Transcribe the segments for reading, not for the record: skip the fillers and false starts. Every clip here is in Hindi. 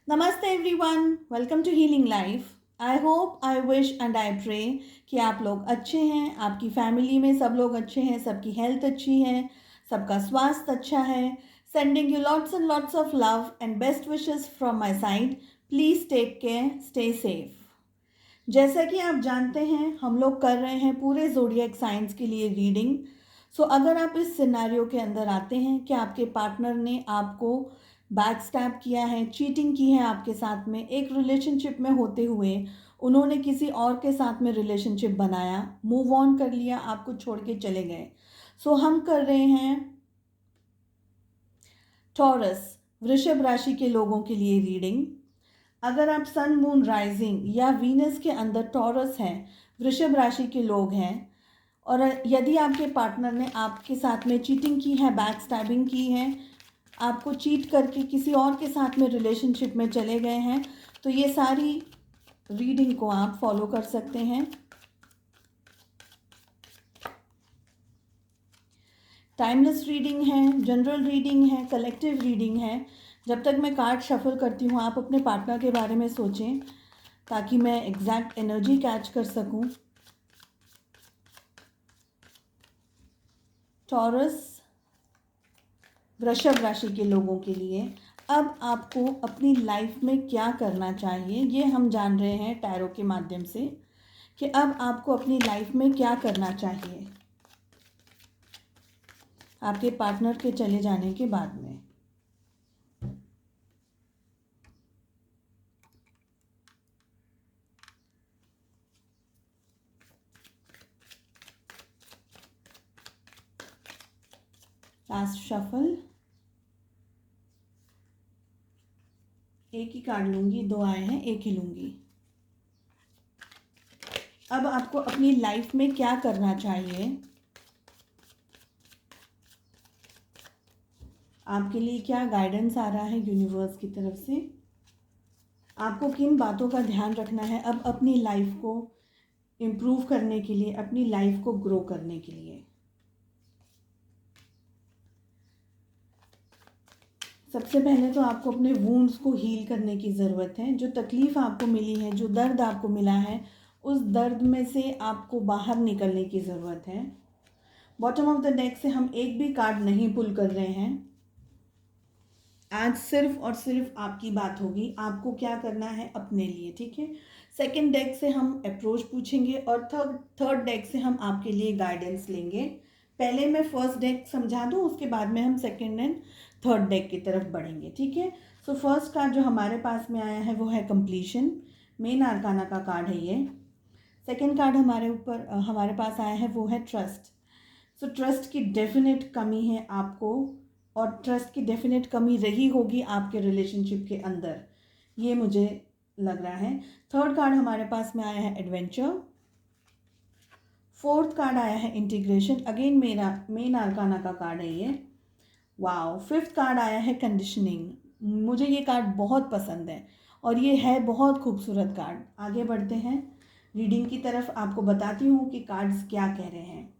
नमस्ते everyone, welcome to healing life. I hope, I wish and I pray कि आप लोग अच्छे हैं, आपकी फैमिली में सब लोग अच्छे हैं, सबकी हेल्थ अच्छी है, सबका स्वास्थ्य अच्छा है। Sending you lots and lots of love and best wishes from my side. Please take care, stay safe. जैसा कि आप जानते हैं, हम लोग कर रहे हैं पूरे ज़ोडिएक साइंस के लिए रीडिंग। सो अगर आप इस सिनेरियो के अंदर आते हैं कि आपके पार्टनर ने आपको बैक स्टैब किया है, चीटिंग की है आपके साथ में, एक रिलेशनशिप में होते हुए उन्होंने किसी और के साथ में रिलेशनशिप बनाया, मूव ऑन कर लिया, आपको छोड़ के चले गए। सो हम कर रहे हैं टॉरस, वृषभ राशि के लोगों के लिए रीडिंग। अगर आप सन मून राइजिंग या वीनस के अंदर टॉरस हैं, वृषभ राशि के लोग हैं, और यदि आपके पार्टनर ने आपके साथ में चीटिंग की है, बैक स्टैबिंग की है, आपको चीट करके किसी और के साथ में रिलेशनशिप में चले गए हैं, तो ये सारी रीडिंग को आप फॉलो कर सकते हैं। टाइमलेस रीडिंग है, जनरल रीडिंग है, कलेक्टिव रीडिंग है। जब तक मैं कार्ड शफल करती हूँ, आप अपने पार्टनर के बारे में सोचें ताकि मैं एग्जैक्ट एनर्जी कैच कर सकूँ। टॉरस, वृषभ राशि के लोगों के लिए अब आपको अपनी लाइफ में क्या करना चाहिए, ये हम जान रहे हैं टैरो के माध्यम से कि अब आपको अपनी लाइफ में क्या करना चाहिए आपके पार्टनर के चले जाने के बाद में। लास्ट शफल, एक ही कार्ड लूंगी, दो आए हैं, एक ही लूंगी। अब आपको अपनी लाइफ में क्या करना चाहिए, आपके लिए क्या गाइडेंस आ रहा है यूनिवर्स की तरफ से, आपको किन बातों का ध्यान रखना है अब अपनी लाइफ को इम्प्रूव करने के लिए, अपनी लाइफ को ग्रो करने के लिए। सबसे पहले तो आपको अपने वूंड्स को हील करने की ज़रूरत है। जो तकलीफ़ आपको मिली है, जो दर्द आपको मिला है, उस दर्द में से आपको बाहर निकलने की ज़रूरत है। बॉटम ऑफ द डेक से हम एक भी कार्ड नहीं पुल कर रहे हैं। आज सिर्फ और सिर्फ आपकी बात होगी, आपको क्या करना है अपने लिए, ठीक है। सेकंड डेक से हम अप्रोच पूछेंगे और थर्ड डेक से हम आपके लिए गाइडेंस लेंगे। पहले मैं फर्स्ट डेक समझा दूँ, उसके बाद में हम सेकंड एंड थर्ड डेक की तरफ बढ़ेंगे, ठीक है। सो फर्स्ट कार्ड जो हमारे पास में आया है वो है कंप्लीशन, मेन आर्काना का कार्ड है ये। सेकेंड कार्ड हमारे पास आया है वो है ट्रस्ट। सो ट्रस्ट की डेफिनेट कमी है आपको, और ट्रस्ट की डेफिनेट कमी रही होगी आपके रिलेशनशिप के अंदर, ये मुझे लग रहा है। थर्ड कार्ड हमारे पास में आया है एडवेंचर। फोर्थ कार्ड आया है इंटीग्रेशन, अगेन मेरा मेन आर्काना का कार्ड है ये। वाओ, फिफ्थ कार्ड आया है कंडीशनिंग। मुझे ये कार्ड बहुत पसंद है और ये है बहुत खूबसूरत कार्ड। आगे बढ़ते हैं रीडिंग की तरफ, आपको बताती हूँ कि कार्ड्स क्या कह रहे हैं।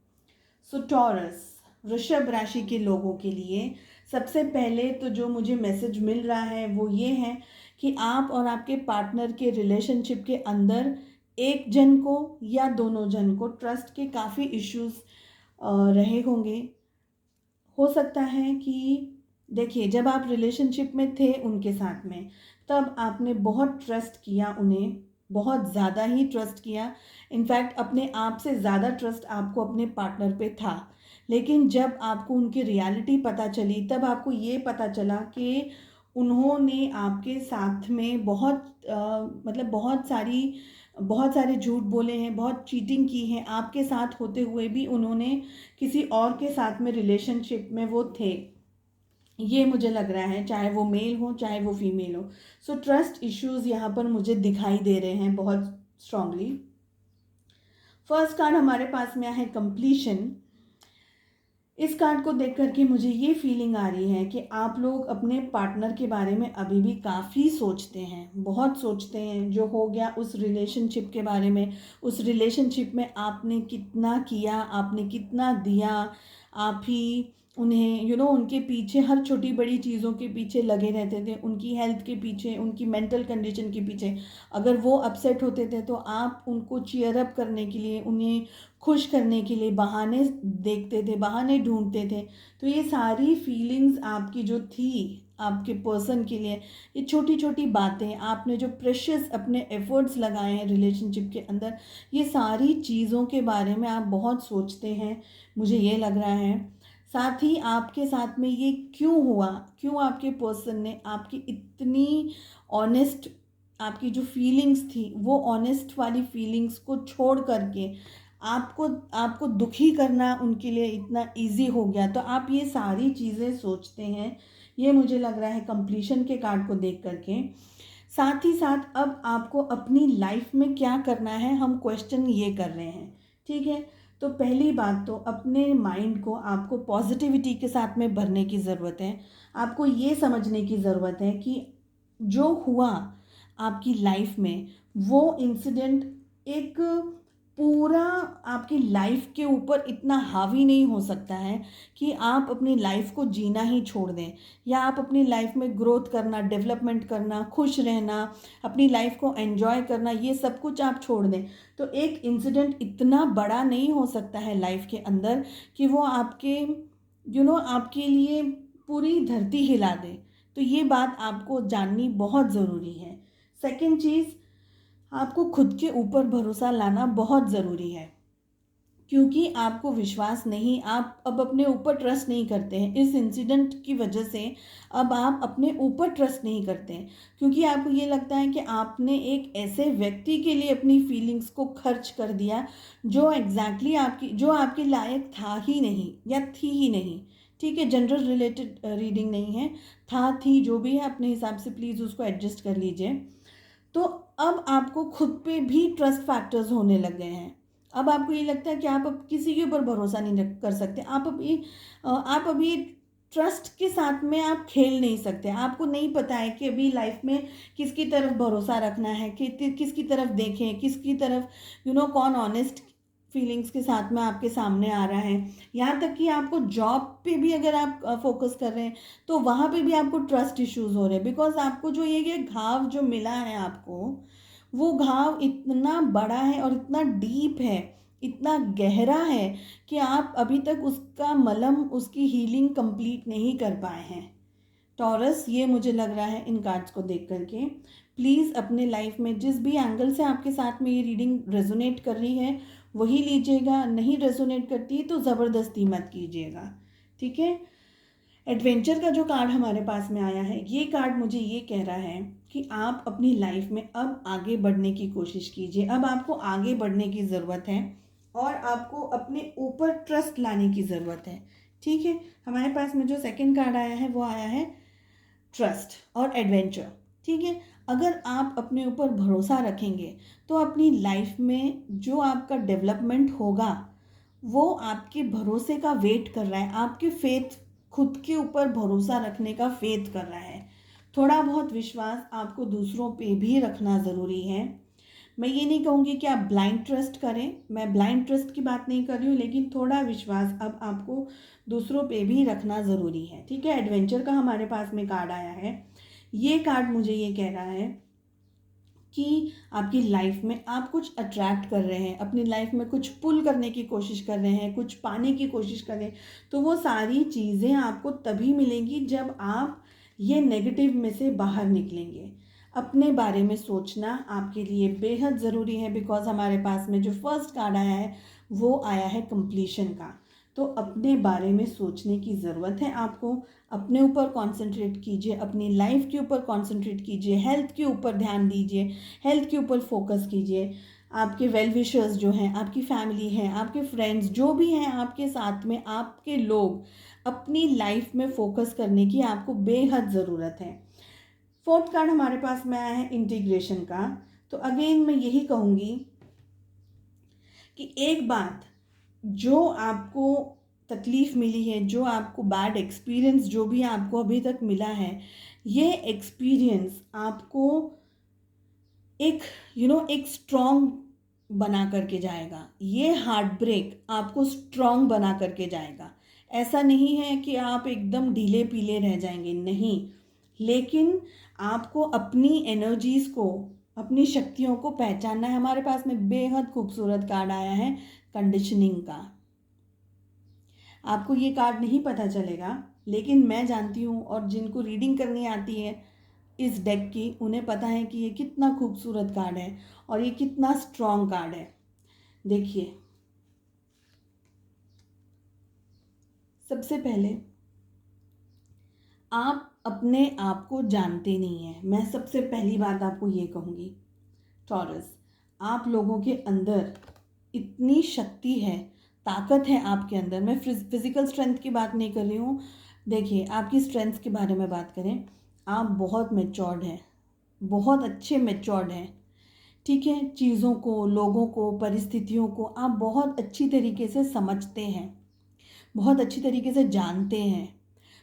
सो टॉरस, वृषभ राशि के लोगों के लिए सबसे पहले तो जो मुझे मैसेज मिल रहा है वो ये है कि आप और आपके पार्टनर के रिलेशनशिप के अंदर एक जन को या दोनों जन को ट्रस्ट के काफ़ी इश्यूज रहे होंगे। हो सकता है कि देखिए, जब आप रिलेशनशिप में थे उनके साथ में, तब आपने बहुत ट्रस्ट किया उन्हें, बहुत ज़्यादा ही ट्रस्ट किया। इनफैक्ट अपने आप से ज़्यादा ट्रस्ट आपको अपने पार्टनर पे था। लेकिन जब आपको उनकी रियलिटी पता चली, तब आपको ये पता चला कि उन्होंने आपके साथ में मतलब बहुत सारे झूठ बोले हैं, बहुत चीटिंग की है। आपके साथ होते हुए भी उन्होंने किसी और के साथ में रिलेशनशिप में वो थे, ये मुझे लग रहा है, चाहे वो मेल हो चाहे वो फीमेल हो। सो ट्रस्ट इश्यूज यहाँ पर मुझे दिखाई दे रहे हैं बहुत स्ट्रांगली। फर्स्ट कार्ड हमारे पास में है कंप्लीशन। इस कार्ड को देख करके मुझे ये फीलिंग आ रही है कि आप लोग अपने पार्टनर के बारे में अभी भी काफ़ी सोचते हैं, बहुत सोचते हैं, जो हो गया उस रिलेशनशिप के बारे में, उस रिलेशनशिप में आपने कितना किया, आपने कितना दिया, आप ही उन्हें उनके पीछे, हर छोटी बड़ी चीज़ों के पीछे लगे रहते थे, उनकी हेल्थ के पीछे, उनकी मेंटल कंडीशन के पीछे। अगर वो अपसेट होते थे तो आप उनको चीयर अप करने के लिए, उन्हें खुश करने के लिए बहाने देखते थे, बहाने ढूंढते थे। तो ये सारी फीलिंग्स आपकी जो थी आपके पर्सन के लिए, ये छोटी छोटी बातें, आपने जो प्रेशियस अपने एफर्ट्स लगाए हैं रिलेशनशिप के अंदर, ये सारी चीज़ों के बारे में आप बहुत सोचते हैं, मुझे ये लग रहा है। साथ ही आपके साथ में ये क्यों हुआ, क्यों आपके पर्सन ने आपकी इतनी ऑनेस्ट, आपकी जो फीलिंग्स थी वो ऑनेस्ट वाली फीलिंग्स को छोड़ करके आपको आपको दुखी करना उनके लिए इतना इजी हो गया। तो आप ये सारी चीज़ें सोचते हैं, ये मुझे लग रहा है कंप्लीशन के कार्ड को देख करके। साथ ही साथ अब आपको अपनी लाइफ में क्या करना है, हम क्वेश्चन ये कर रहे हैं, ठीक है। तो पहली बात तो अपने माइंड को आपको पॉजिटिविटी के साथ में भरने की ज़रूरत है। आपको ये समझने की ज़रूरत है कि जो हुआ आपकी लाइफ में वो इंसिडेंट एक पूरा आपकी लाइफ के ऊपर इतना हावी नहीं हो सकता है कि आप अपनी लाइफ को जीना ही छोड़ दें, या आप अपनी लाइफ में ग्रोथ करना, डेवलपमेंट करना, खुश रहना, अपनी लाइफ को एंजॉय करना, ये सब कुछ आप छोड़ दें। तो एक इंसिडेंट इतना बड़ा नहीं हो सकता है लाइफ के अंदर कि वो आपके आपके लिए पूरी धरती हिला दे। तो ये बात आपको जाननी बहुत ज़रूरी है। सेकंड चीज़, आपको खुद के ऊपर भरोसा लाना बहुत ज़रूरी है, क्योंकि आपको विश्वास नहीं, आप अब अपने ऊपर ट्रस्ट नहीं करते हैं। इस इंसिडेंट की वजह से अब आप अपने ऊपर ट्रस्ट नहीं करते हैं, क्योंकि आपको ये लगता है कि आपने एक ऐसे व्यक्ति के लिए अपनी फीलिंग्स को खर्च कर दिया जो जो आपके लायक था ही नहीं या थी ही नहीं। ठीक है, जनरल रिलेटेड रीडिंग नहीं है, था थी जो भी है अपने हिसाब से प्लीज़ उसको एडजस्ट कर लीजिए। तो अब आपको खुद पे भी ट्रस्ट फैक्टर्स होने लग गए हैं। अब आपको ये लगता है कि आप अब किसी के ऊपर भरोसा नहीं कर सकते। आप अभी ट्रस्ट के साथ में आप खेल नहीं सकते। आपको नहीं पता है कि अभी लाइफ में किसकी तरफ भरोसा रखना है, कि किसकी तरफ देखें, किसकी तरफ कौन ऑनेस्ट फीलिंग्स के साथ में आपके सामने आ रहा है। यहाँ तक कि आपको जॉब पे भी अगर आप फोकस कर रहे हैं तो वहाँ पे भी आपको ट्रस्ट इश्यूज हो रहे हैं, बिकॉज आपको जो ये घाव जो मिला है आपको, वो घाव इतना बड़ा है और इतना डीप है, इतना गहरा है कि आप अभी तक उसका मलम, उसकी हीलिंग कंप्लीट नहीं कर पाए हैं। टॉरस, ये मुझे लग रहा है इन कार्ड्स को देख करके, प्लीज़ अपने लाइफ में जिस भी एंगल से आपके साथ में ये रीडिंग रेजोनेट कर रही है वही लीजिएगा, नहीं रेजोनेट करती तो ज़बरदस्ती मत कीजिएगा, ठीक है। एडवेंचर का जो कार्ड हमारे पास में आया है, ये कार्ड मुझे ये कह रहा है कि आप अपनी लाइफ में अब आगे बढ़ने की कोशिश कीजिए। अब आपको आगे बढ़ने की ज़रूरत है और आपको अपने ऊपर ट्रस्ट लाने की ज़रूरत है, ठीक है। हमारे पास में जो सेकंड कार्ड आया है वो आया है ट्रस्ट और एडवेंचर, ठीक है। अगर आप अपने ऊपर भरोसा रखेंगे तो अपनी लाइफ में जो आपका डेवलपमेंट होगा वो आपके भरोसे का वेट कर रहा है, आपके फेथ, खुद के ऊपर भरोसा रखने का फेथ कर रहा है। थोड़ा बहुत विश्वास आपको दूसरों पे भी रखना ज़रूरी है। मैं ये नहीं कहूँगी कि आप ब्लाइंड ट्रस्ट करें, मैं ब्लाइंड ट्रस्ट की बात नहीं कर रही हूँ, लेकिन थोड़ा विश्वास अब आपको दूसरों पे भी रखना ज़रूरी है, ठीक है। एडवेंचर का हमारे पास में कार्ड आया है। ये कार्ड मुझे ये कह रहा है कि आपकी लाइफ में आप कुछ अट्रैक्ट कर रहे हैं, अपनी लाइफ में कुछ पुल करने की कोशिश कर रहे हैं, कुछ पाने की कोशिश कर रहे हैं। तो वो सारी चीज़ें आपको तभी मिलेंगी जब आप ये नेगेटिव में से बाहर निकलेंगे। अपने बारे में सोचना आपके लिए बेहद ज़रूरी है, बिकॉज हमारे पास में जो फर्स्ट कार्ड आया है वो आया है कंप्लीशन का। तो अपने बारे में सोचने की ज़रूरत है आपको। अपने ऊपर कंसंट्रेट कीजिए, अपनी लाइफ के ऊपर कंसंट्रेट कीजिए, हेल्थ के ऊपर ध्यान दीजिए, हेल्थ के ऊपर फोकस कीजिए। आपके वेल विशर्स जो हैं, आपकी फैमिली है, आपके फ्रेंड्स जो भी हैं आपके साथ में, आपके लोग, अपनी लाइफ में फोकस करने की आपको बेहद ज़रूरत है। फोर्थ कार्ड हमारे पास में आया है इंटीग्रेशन का। तो अगेन मैं यही कहूँगी कि एक बात, जो आपको तकलीफ़ मिली है, जो आपको बैड एक्सपीरियंस जो भी आपको अभी तक मिला है, ये एक्सपीरियंस आपको एक एक स्ट्रॉन्ग बना करके जाएगा। ये हार्ट ब्रेक आपको स्ट्रॉन्ग बना करके जाएगा। ऐसा नहीं है कि आप एकदम ढीले पीले रह जाएंगे, नहीं, लेकिन आपको अपनी एनर्जीज़ को, अपनी शक्तियों को पहचानना है। हमारे पास में बेहद खूबसूरत कार्ड आया है कंडीशनिंग का। आपको ये कार्ड नहीं पता चलेगा, लेकिन मैं जानती हूँ, और जिनको रीडिंग करनी आती है इस डेक की, उन्हें पता है कि ये कितना खूबसूरत कार्ड है और ये कितना स्ट्रॉन्ग कार्ड है। देखिए, सबसे पहले आप अपने आप को जानते नहीं हैं। मैं सबसे पहली बात आपको ये कहूँगी टॉरस, आप लोगों के अंदर इतनी शक्ति है, ताकत है आपके अंदर। मैं फिजिकल स्ट्रेंथ की बात नहीं कर रही हूँ। देखिए, आपकी स्ट्रेंथ के बारे में बात करें, आप बहुत मैच्योर्ड हैं, बहुत अच्छे मैच्योर्ड हैं, ठीक है। चीज़ों को, लोगों को, परिस्थितियों को आप बहुत अच्छी तरीके से समझते हैं, बहुत अच्छी तरीके से जानते हैं।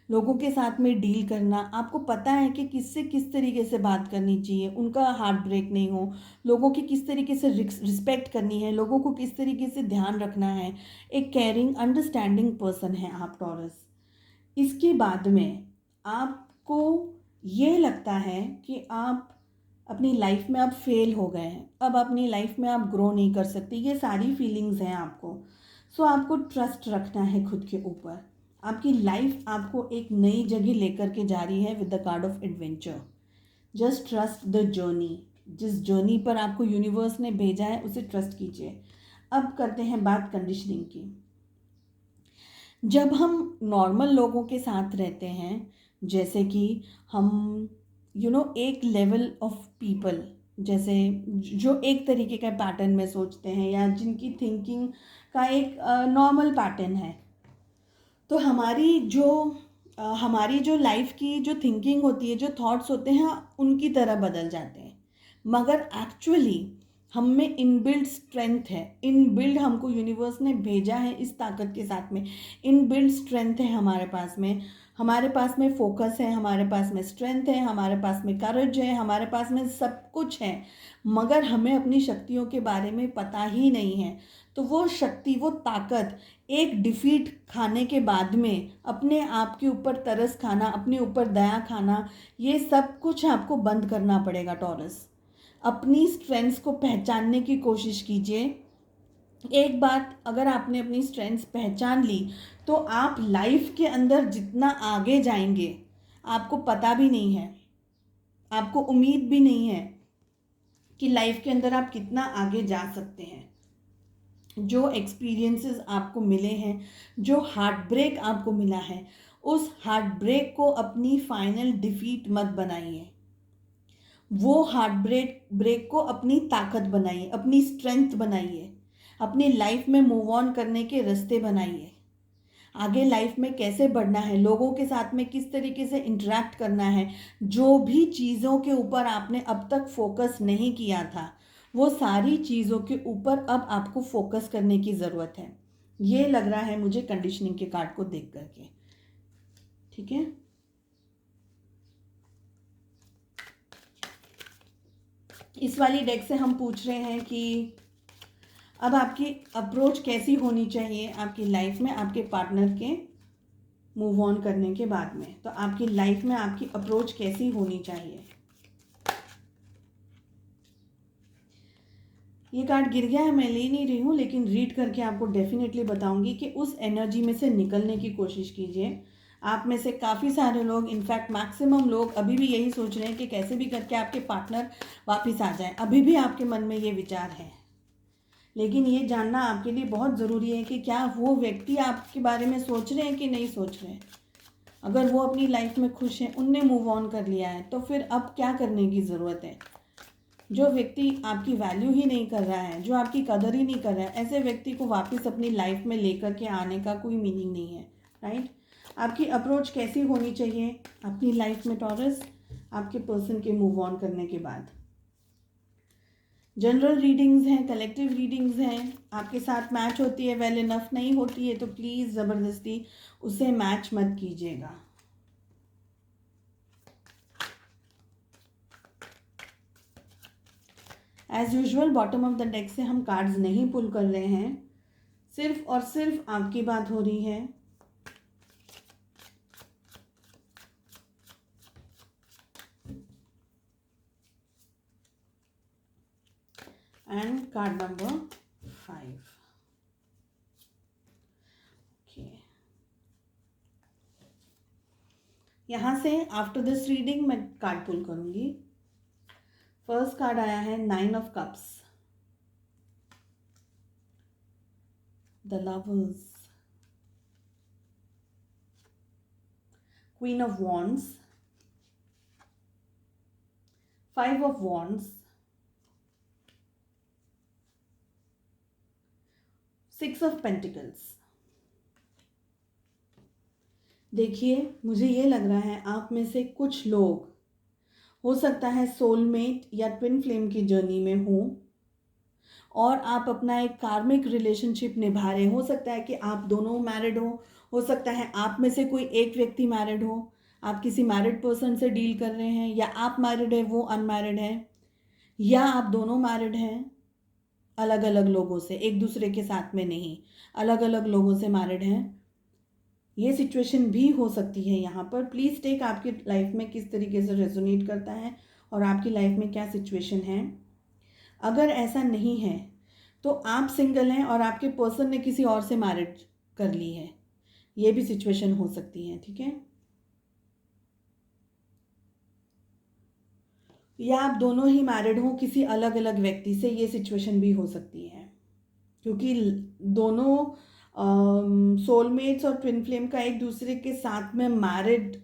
लोगों के साथ में डील करना, आपको पता है कि किससे किस तरीके से बात करनी चाहिए, उनका हार्ट ब्रेक नहीं हो, लोगों की किस तरीके से रिस्पेक्ट करनी है, लोगों को किस तरीके से ध्यान रखना है। एक केयरिंग, अंडरस्टैंडिंग पर्सन है आप टॉरस। इसके बाद में आपको ये लगता है कि आप अपनी लाइफ में अब फेल हो गए हैं, अब अपनी लाइफ में आप ग्रो नहीं कर सकते, ये सारी फीलिंग्स हैं आपको। सो आपको ट्रस्ट रखना है खुद के ऊपर। आपकी लाइफ आपको एक नई जगह लेकर के जा रही है with the card of adventure. Just trust the journey. जिस जर्नी पर आपको यूनिवर्स ने भेजा है उसे ट्रस्ट कीजिए। अब करते हैं बात कंडीशनिंग की। जब हम नॉर्मल लोगों के साथ रहते हैं, जैसे कि हम एक लेवल ऑफ पीपल, जैसे जो एक तरीके का पैटर्न में सोचते हैं या जिनकी थिंकिंग का एक नॉर्मल पैटर्न है, तो हमारी जो लाइफ की जो थिंकिंग होती है, जो थॉट्स होते हैं, उनकी तरह बदल जाते हैं। मगर एक्चुअली हम में इनबिल्ड स्ट्रेंथ है, इनबिल्ड हमको यूनिवर्स ने भेजा है इस ताकत के साथ में। इनबिल्ड स्ट्रेंथ है हमारे पास में फोकस है, हमारे पास में स्ट्रेंथ है, हमारे पास में करेज है, हमारे पास में सब कुछ है। मगर हमें अपनी शक्तियों के बारे में पता ही नहीं है। तो वो शक्ति, वो ताकत, एक डिफीट खाने के बाद में अपने आप के ऊपर तरस खाना, अपने ऊपर दया खाना, ये सब कुछ आपको बंद करना पड़ेगा टॉरस। अपनी स्ट्रेंथ्स को पहचानने की कोशिश कीजिए। एक बात, अगर आपने अपनी स्ट्रेंथ्स पहचान ली तो आप लाइफ के अंदर जितना आगे जाएंगे आपको पता भी नहीं है, आपको उम्मीद भी नहीं है कि लाइफ के अंदर आप कितना आगे जा सकते हैं। जो एक्सपीरियंसेस आपको मिले हैं, जो हार्ट ब्रेक आपको मिला है, उस हार्ट ब्रेक को अपनी फाइनल डिफीट मत बनाइए। वो हार्ट ब्रेक को अपनी ताकत बनाइए, अपनी स्ट्रेंथ बनाइए, अपनी लाइफ में मूव ऑन करने के रास्ते बनाइए। आगे लाइफ में कैसे बढ़ना है, लोगों के साथ में किस तरीके से इंटरेक्ट करना है, जो भी चीज़ों के ऊपर आपने अब तक फोकस नहीं किया था, वो सारी चीज़ों के ऊपर अब आपको फोकस करने की ज़रूरत है। ये लग रहा है मुझे कंडीशनिंग के कार्ड को देख करके, ठीक है। इस वाली डेक से हम पूछ रहे हैं कि अब आपकी अप्रोच कैसी होनी चाहिए आपकी लाइफ में आपके पार्टनर के मूव ऑन करने के बाद में। तो आपकी लाइफ में आपकी अप्रोच कैसी होनी चाहिए। ये कार्ड गिर गया है, मैं ले नहीं रही हूँ, लेकिन रीड करके आपको डेफिनेटली बताऊंगी कि उस एनर्जी में से निकलने की कोशिश कीजिए। आप में से काफ़ी सारे लोग, इनफैक्ट मैक्सिमम लोग अभी भी यही सोच रहे हैं कि कैसे भी करके आपके पार्टनर वापस आ जाए। अभी भी आपके मन में ये विचार है, लेकिन ये जानना आपके लिए बहुत ज़रूरी है कि क्या वो व्यक्ति आपके बारे में सोच रहे हैं कि नहीं सोच रहे हैं। अगर वो अपनी लाइफ में खुश हैं, उनने मूव ऑन कर लिया है, तो फिर अब क्या करने की ज़रूरत है। जो व्यक्ति आपकी वैल्यू ही नहीं कर रहा है, जो आपकी कदर ही नहीं कर रहा है, ऐसे व्यक्ति को वापस अपनी लाइफ में लेकर के आने का कोई मीनिंग नहीं है, राइट। आपकी अप्रोच कैसी होनी चाहिए अपनी लाइफ में टॉरस, आपके पर्सन के मूव ऑन करने के बाद। जनरल रीडिंग्स हैं, कलेक्टिव रीडिंग्स हैं, आपके साथ मैच होती है, वेल इनफ नहीं होती है तो प्लीज़ ज़बरदस्ती उसे मैच मत कीजिएगा। As usual bottom of the deck से हम कार्ड्स नहीं पुल कर रहे हैं, सिर्फ और सिर्फ आपकी बात हो रही है। And card number 5। ओके, यहाँ से आफ्टर दिस रीडिंग मैं कार्ड पुल करूँगी। फर्स्ट कार्ड आया है 9 of cups, the lovers, queen of wands, 5 of wands, 6 of pentacles. देखिए, मुझे ये लग रहा है आप में से कुछ लोग, हो सकता है सोलमेट या ट्विन फ्लेम की जर्नी में हो और आप अपना एक कार्मिक रिलेशनशिप निभा रहे। हो सकता है कि आप दोनों मैरिड हो सकता है आप में से कोई एक व्यक्ति मैरिड हो, आप किसी मैरिड पर्सन से डील कर रहे हैं, या आप मैरिड है वो अनमैरिड है, या आप दोनों मैरिड हैं अलग अलग लोगों से, एक दूसरे के साथ में नहीं, अलग अलग लोगों से मैरिड हैं। ये सिचुएशन भी हो सकती है यहाँ पर। प्लीज़ टेक आपकी लाइफ में किस तरीके से रेजोनेट करता है और आपकी लाइफ में क्या सिचुएशन है। अगर ऐसा नहीं है तो आप सिंगल हैं और आपके पर्सन ने किसी और से मैरिज कर ली है, ये भी सिचुएशन हो सकती है, ठीक है। या आप दोनों ही मैरिड हो किसी अलग अलग व्यक्ति से, ये सिचुएशन भी हो सकती है, क्योंकि दोनों सोलमेट्स और ट्विन फ्लेम का एक दूसरे के साथ में मैरिड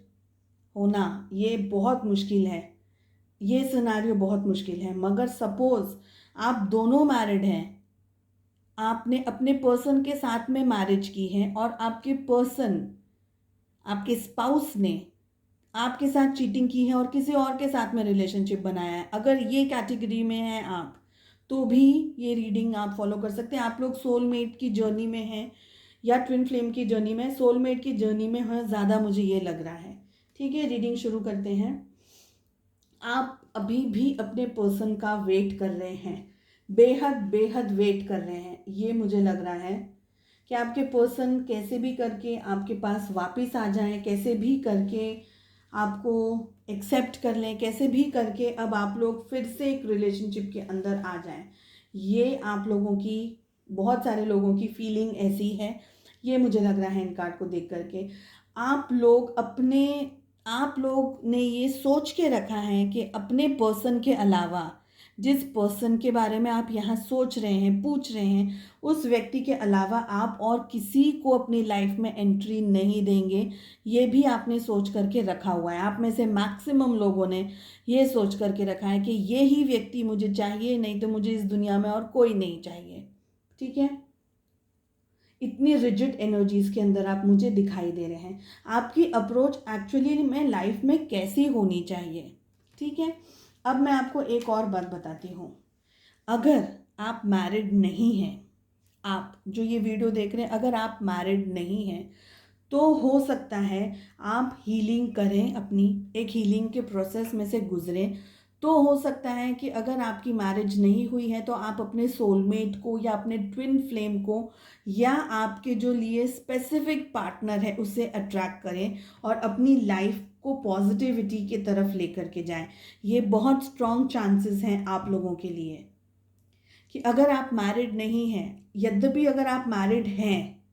होना ये बहुत मुश्किल है, ये सिनेरियो बहुत मुश्किल है। मगर सपोज आप दोनों मैरिड हैं, आपने अपने पर्सन के साथ में मैरिज की है और आपके पर्सन, आपके स्पाउस ने आपके साथ चीटिंग की है और किसी और के साथ में रिलेशनशिप बनाया है, अगर ये कैटेगरी में हैं आप, तो भी ये रीडिंग आप फॉलो कर सकते हैं। आप लोग सोलमेट की जर्नी में हैं या ट्विन फ्लेम की जर्नी में, सोलमेट की जर्नी में है ज़्यादा, मुझे ये लग रहा है, ठीक है। रीडिंग शुरू करते हैं। आप अभी भी अपने पर्सन का वेट कर रहे हैं, बेहद बेहद वेट कर रहे हैं। ये मुझे लग रहा है कि आपके पर्सन कैसे भी करके आपके पास वापस आ जाएं, कैसे भी करके आपको एक्सेप्ट कर लें, कैसे भी करके अब आप लोग फिर से एक रिलेशनशिप के अंदर आ जाएं। ये आप लोगों की, बहुत सारे लोगों की फीलिंग ऐसी है, ये मुझे लग रहा है इन कार्ड को देख करके। आप लोग ने ये सोच के रखा है कि अपने पर्सन के अलावा, जिस पर्सन के बारे में आप यहाँ सोच रहे हैं, पूछ रहे हैं, उस व्यक्ति के अलावा आप और किसी को अपनी लाइफ में एंट्री नहीं देंगे। ये भी आपने सोच करके रखा हुआ है। आप में से मैक्सिमम लोगों ने ये सोच करके रखा है कि ये ही व्यक्ति मुझे चाहिए, नहीं तो मुझे इस दुनिया में और कोई नहीं चाहिए, ठीक है। इतनी रिजिड एनर्जीज के अंदर आप मुझे दिखाई दे रहे हैं। आपकी अप्रोच एक्चुअली में लाइफ में कैसी होनी चाहिए, ठीक है। अब मैं आपको एक और बात बताती हूँ। अगर आप मैरिड नहीं हैं, आप जो ये वीडियो देख रहे हैं, अगर आप मैरिड नहीं हैं तो हो सकता है आप हीलिंग करें, अपनी एक हीलिंग के प्रोसेस में से गुजरें। तो हो सकता है कि अगर आपकी मैरिज नहीं हुई है तो आप अपने सोलमेट को या अपने ट्विन फ्लेम को या आपके जो लिए स्पेसिफिक पार्टनर है उसे अट्रैक्ट करें और अपनी लाइफ को पॉजिटिविटी की तरफ लेकर के जाएं। ये बहुत स्ट्रॉन्ग चांसेस हैं आप लोगों के लिए कि अगर आप मैरिड नहीं हैं, यद्यपि अगर आप मैरिड हैं,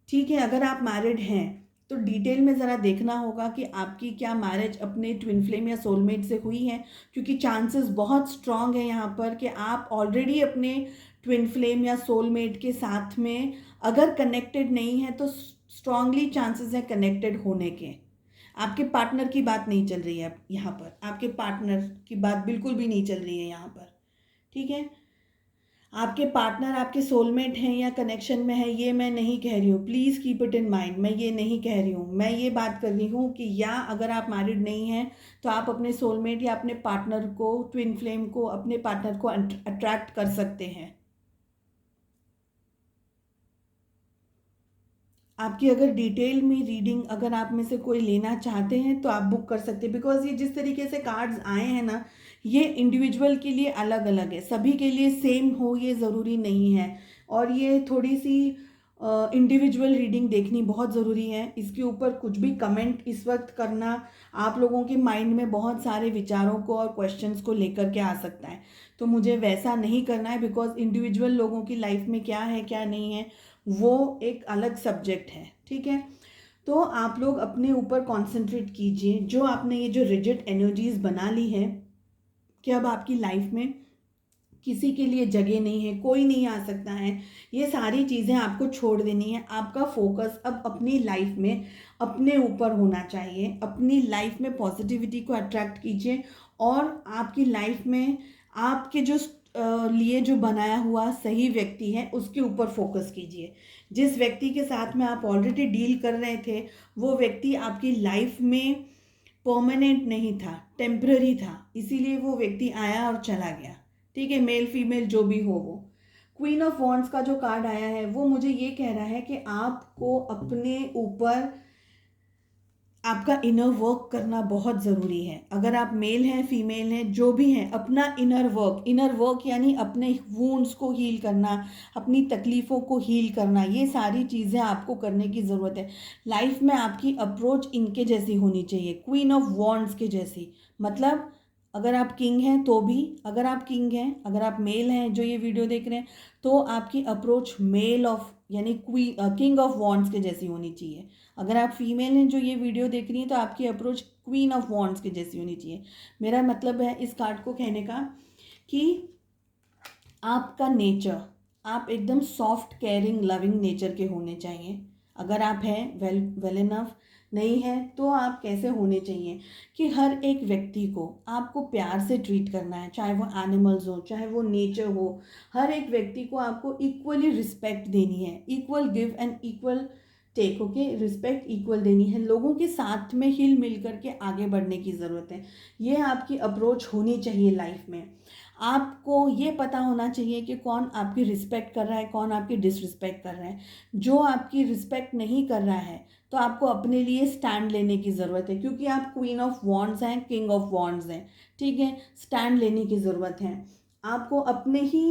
ठीक है, अगर आप मैरिड हैं तो डिटेल में ज़रा देखना होगा कि आपकी क्या मैरिज अपने ट्विन फ्लेम या सोलमेट से हुई है, क्योंकि चांसेस बहुत स्ट्रांग है यहाँ पर कि आप ऑलरेडी अपने ट्विन फ्लेम या सोलमेट के साथ में अगर कनेक्टेड नहीं है तो स्ट्रांगली चांसेस हैं कनेक्टेड होने के। आपके पार्टनर की बात नहीं चल रही है यहाँ पर, आपके पार्टनर की बात बिल्कुल भी नहीं चल रही है यहाँ पर, ठीक है। आपके पार्टनर आपके सोलमेट हैं या कनेक्शन में है, ये मैं नहीं कह रही हूँ, please keep it in mind. मैं ये नहीं कह रही हूँ, मैं ये बात कर रही हूँ कि या अगर आप मैरिड नहीं हैं तो आप अपने सोलमेट या अपने पार्टनर को, ट्विन फ्लेम को, अपने पार्टनर को अट्रैक्ट कर सकते हैं। आपकी अगर डिटेल में रीडिंग अगर आप में से कोई लेना चाहते हैं तो आप बुक कर सकते हैं, बिकॉज ये जिस तरीके से कार्ड्स आए हैं ना, ये इंडिविजुअल के लिए अलग अलग है, सभी के लिए सेम हो ये ज़रूरी नहीं है। और ये थोड़ी सी इंडिविजुअल रीडिंग देखनी बहुत ज़रूरी है। इसके ऊपर कुछ भी कमेंट इस वक्त करना आप लोगों के माइंड में बहुत सारे विचारों को और क्वेश्चंस को लेकर के आ सकता है, तो मुझे वैसा नहीं करना है, बिकॉज इंडिविजुअल लोगों की लाइफ में क्या है क्या नहीं है वो एक अलग सब्जेक्ट है, ठीक है। तो आप लोग अपने ऊपर कॉन्सेंट्रेट कीजिए। जो आपने ये जो रिजिड एनर्जीज बना ली है कि अब आपकी लाइफ में किसी के लिए जगह नहीं है, कोई नहीं आ सकता है, ये सारी चीज़ें आपको छोड़ देनी है। आपका फोकस अब अपनी लाइफ में अपने ऊपर होना चाहिए। अपनी लाइफ में पॉजिटिविटी को अट्रैक्ट कीजिए और आपकी लाइफ में आपके जो लिए जो बनाया हुआ सही व्यक्ति है उसके ऊपर फोकस कीजिए। जिस व्यक्ति के साथ में आप ऑलरेडी डील कर रहे थे वो व्यक्ति आपकी लाइफ में परमानेंट नहीं था, टेम्पररी था, इसीलिए वो व्यक्ति आया और चला गया, ठीक है, मेल फीमेल जो भी हो वो। क्वीन ऑफ वॉन्ड्स का जो कार्ड आया है वो मुझे ये कह रहा है कि आपको अपने ऊपर आपका इनर वर्क करना बहुत ज़रूरी है। अगर आप मेल हैं फीमेल हैं जो भी हैं, अपना इनर वर्क यानी अपने वुंड्स को हील करना, अपनी तकलीफ़ों को हील करना, ये सारी चीज़ें आपको करने की ज़रूरत है। लाइफ में आपकी अप्रोच इनके जैसी होनी चाहिए, क्वीन ऑफ वॉन्ड्स के जैसी। मतलब अगर आप किंग हैं तो भी, अगर आप किंग हैं, अगर आप मेल हैं जो ये वीडियो देख रहे हैं, तो आपकी अप्रोच मेल ऑफ यानी किंग ऑफ वॉन्ड्स के जैसी होनी चाहिए। अगर आप फीमेल हैं जो ये वीडियो देख रही हैं तो आपकी अप्रोच क्वीन ऑफ वॉन्ड्स की जैसी होनी चाहिए। मेरा मतलब है इस कार्ड को कहने का कि आपका नेचर, आप एकदम सॉफ्ट केयरिंग लविंग नेचर के होने चाहिए। अगर आप हैं वेल इनफ, नहीं है तो आप कैसे होने चाहिए कि हर एक व्यक्ति को आपको प्यार से ट्रीट करना है, चाहे वो एनिमल्स हो चाहे वो नेचर हो। हर एक व्यक्ति को आपको इक्वली रिस्पेक्ट देनी है, equal give and equal take, okay, respect equal देनी है। लोगों के साथ में हिल मिल करके आगे बढ़ने की ज़रूरत है। ये आपकी अप्रोच होनी चाहिए लाइफ में। आपको ये पता होना चाहिए कि कौन आपकी रिस्पेक्ट कर रहा है, कौन आपकी डिसरिस्पेक्ट कर रहा है। जो आपकी रिस्पेक्ट नहीं कर रहा है तो आपको अपने लिए स्टैंड लेने की ज़रूरत है, क्योंकि आप क्वीन ऑफ वॉन्ड्स हैं, किंग ऑफ वॉन्ड्स हैं, ठीक है। स्टैंड लेने की ज़रूरत है आपको अपने ही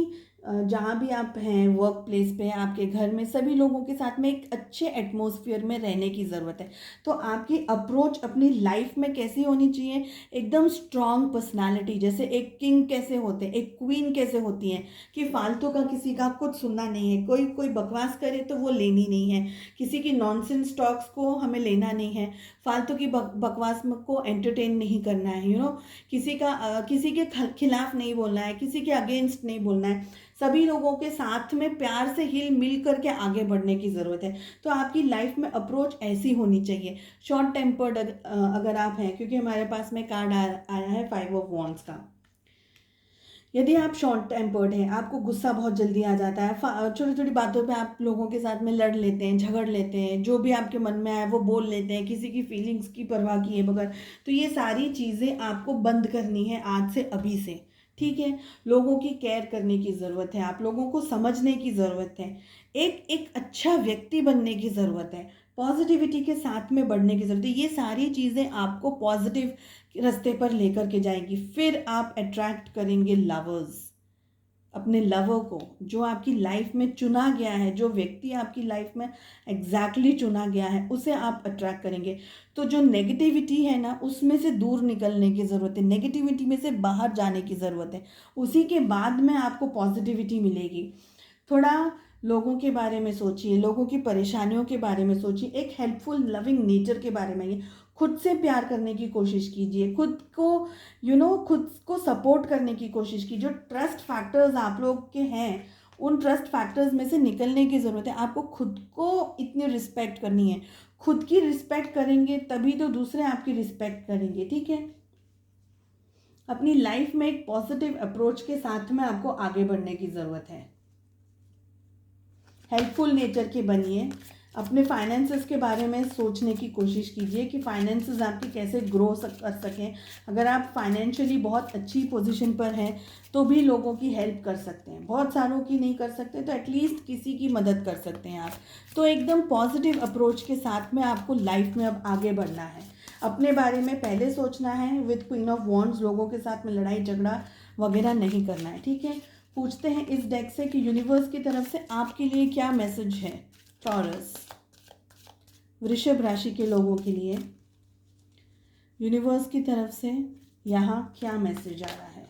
जहाँ भी आप हैं, वर्क प्लेस पे, आपके घर में, सभी लोगों के साथ में एक अच्छे एटमॉस्फेयर में रहने की ज़रूरत है। तो आपकी अप्रोच अपनी लाइफ में कैसी होनी चाहिए, एकदम स्ट्रॉन्ग पर्सनालिटी। जैसे एक किंग कैसे होते हैं, एक क्वीन कैसे होती हैं कि फालतू का किसी का कुछ सुनना नहीं है, कोई बकवास करे तो वो लेनी नहीं है, किसी की नॉनसेंस टॉक्स को हमें लेना नहीं है, फालतू की बकवास को एंटरटेन नहीं करना है, किसी के खिलाफ नहीं बोलना है, किसी के अगेंस्ट नहीं बोलना है। सभी लोगों के साथ में प्यार से हिल मिल करके आगे बढ़ने की ज़रूरत है। तो आपकी लाइफ में अप्रोच ऐसी होनी चाहिए। शॉर्ट टेम्पर्ड अगर आप हैं, क्योंकि हमारे पास में कार्ड आया है 5 ऑफ वॉन्ड्स का। यदि आप शॉर्ट टेम्पर्ड हैं, आपको गुस्सा बहुत जल्दी आ जाता है, छोटी छोटी बातों पे आप लोगों के साथ में लड़ लेते हैं, झगड़ लेते हैं, जो भी आपके मन में आए वो बोल लेते हैं, किसी की फीलिंग्स की परवाह किए बगैर, तो ये सारी चीज़ें आपको बंद करनी है आज से, अभी से, ठीक है। लोगों की केयर करने की ज़रूरत है, आप लोगों को समझने की ज़रूरत है, एक अच्छा व्यक्ति बनने की ज़रूरत है, पॉजिटिविटी के साथ में बढ़ने की ज़रूरत है। ये सारी चीज़ें आपको पॉजिटिव रास्ते पर लेकर के जाएंगी। फिर आप अट्रैक्ट करेंगे लवर्स, अपने लवर को, जो आपकी लाइफ में चुना गया है, जो व्यक्ति आपकी लाइफ में एग्जैक्टली चुना गया है, उसे आप अट्रैक्ट करेंगे। तो जो नेगेटिविटी है ना, उसमें से दूर निकलने की ज़रूरत है, नेगेटिविटी में से बाहर जाने की ज़रूरत है, उसी के बाद में आपको पॉजिटिविटी मिलेगी। थोड़ा लोगों के बारे में सोचिए, लोगों की परेशानियों के बारे में सोचिए, एक हेल्पफुल लविंग नेचर के बारे में। खुद से प्यार करने की कोशिश कीजिए, खुद को सपोर्ट करने की कोशिश कीजिए। जो ट्रस्ट फैक्टर्स आप लोग के हैं, उन ट्रस्ट फैक्टर्स में से निकलने की ज़रूरत है। आपको खुद को इतनी रिस्पेक्ट करनी है, खुद की रिस्पेक्ट करेंगे तभी तो दूसरे आपकी रिस्पेक्ट करेंगे, ठीक है। अपनी लाइफ में एक पॉजिटिव अप्रोच के साथ में आपको आगे बढ़ने की ज़रूरत है। हेल्पफुल नेचर के बनिए। अपने फाइनेंसेस के बारे में सोचने की कोशिश कीजिए कि फाइनेंसेस आपके कैसे ग्रो कर सकें। अगर आप फाइनेंशियली बहुत अच्छी पोजीशन पर हैं तो भी लोगों की हेल्प कर सकते हैं, बहुत सारों की नहीं कर सकते तो एटलीस्ट किसी की मदद कर सकते हैं आप। तो एकदम पॉजिटिव अप्रोच के साथ में आपको लाइफ में अब आगे बढ़ना है। अपने बारे में पहले सोचना है, विद क्वीन ऑफ वॉन्ड्स लोगों के साथ में लड़ाई झगड़ा वगैरह नहीं करना है, ठीक है। पूछते हैं इस डेक से कि यूनिवर्स की तरफ से आपके लिए क्या मैसेज है। टॉरस, वृषभ राशि के लोगों के लिए यूनिवर्स की तरफ से यहाँ क्या मैसेज आ रहा है।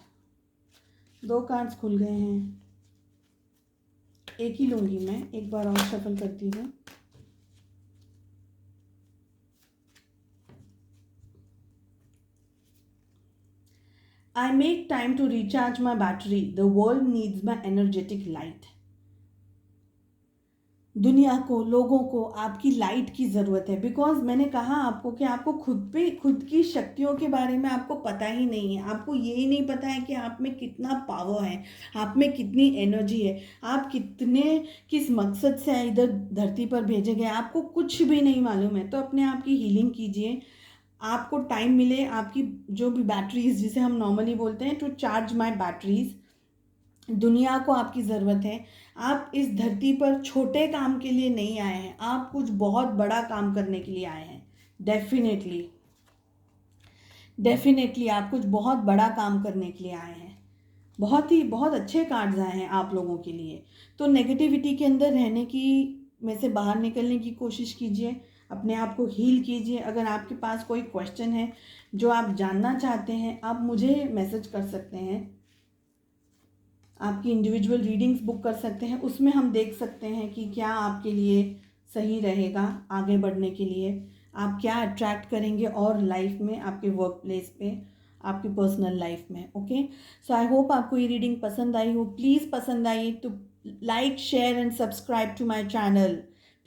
2 कार्ड्स खुल गए हैं, एक ही लूँगी मैं, एक बार और शफल करती हूँ। I make time to recharge my battery. The world needs my energetic light. दुनिया को, लोगों को आपकी लाइट की ज़रूरत है। बिकॉज मैंने कहा आपको कि आपको खुद की शक्तियों के बारे में आपको पता ही नहीं है। आपको यही नहीं पता है कि आप में कितना पावर है, आप में कितनी एनर्जी है, आप किस मकसद से इधर धरती पर भेजे गए, आपको कुछ भी नहीं मालूम है। तो अपने आप की हीलिंग कीजिए। आपको टाइम मिले, आपकी जो भी बैटरीज, जिसे हम नॉर्मली बोलते हैं टू चार्ज माई बैटरीज, दुनिया को आपकी ज़रूरत है। आप इस धरती पर छोटे काम के लिए नहीं आए हैं, आप कुछ बहुत बड़ा काम करने के लिए आए हैं। डेफिनेटली आप कुछ बहुत बड़ा काम करने के लिए आए हैं। बहुत अच्छे कार्ड्स आए हैं आप लोगों के लिए। तो नेगेटिविटी के अंदर रहने की, में से बाहर निकलने की कोशिश कीजिए, अपने आप को हील कीजिए। अगर आपके पास कोई क्वेश्चन है जो आप जानना चाहते हैं, आप मुझे मैसेज कर सकते हैं, आपकी इंडिविजुअल रीडिंग्स बुक कर सकते हैं। उसमें हम देख सकते हैं कि क्या आपके लिए सही रहेगा आगे बढ़ने के लिए, आप क्या अट्रैक्ट करेंगे और लाइफ में, आपके वर्क प्लेस पे, आपकी पर्सनल लाइफ में। ओके, सो आई होप आपको ये रीडिंग पसंद आई हो। प्लीज़ पसंद आई तो like, share and subscribe to my channel.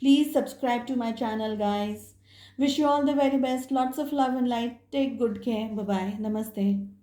Please subscribe to my channel guys. Wish you all the very best, lots of love and light, take good care, bye bye, नमस्ते।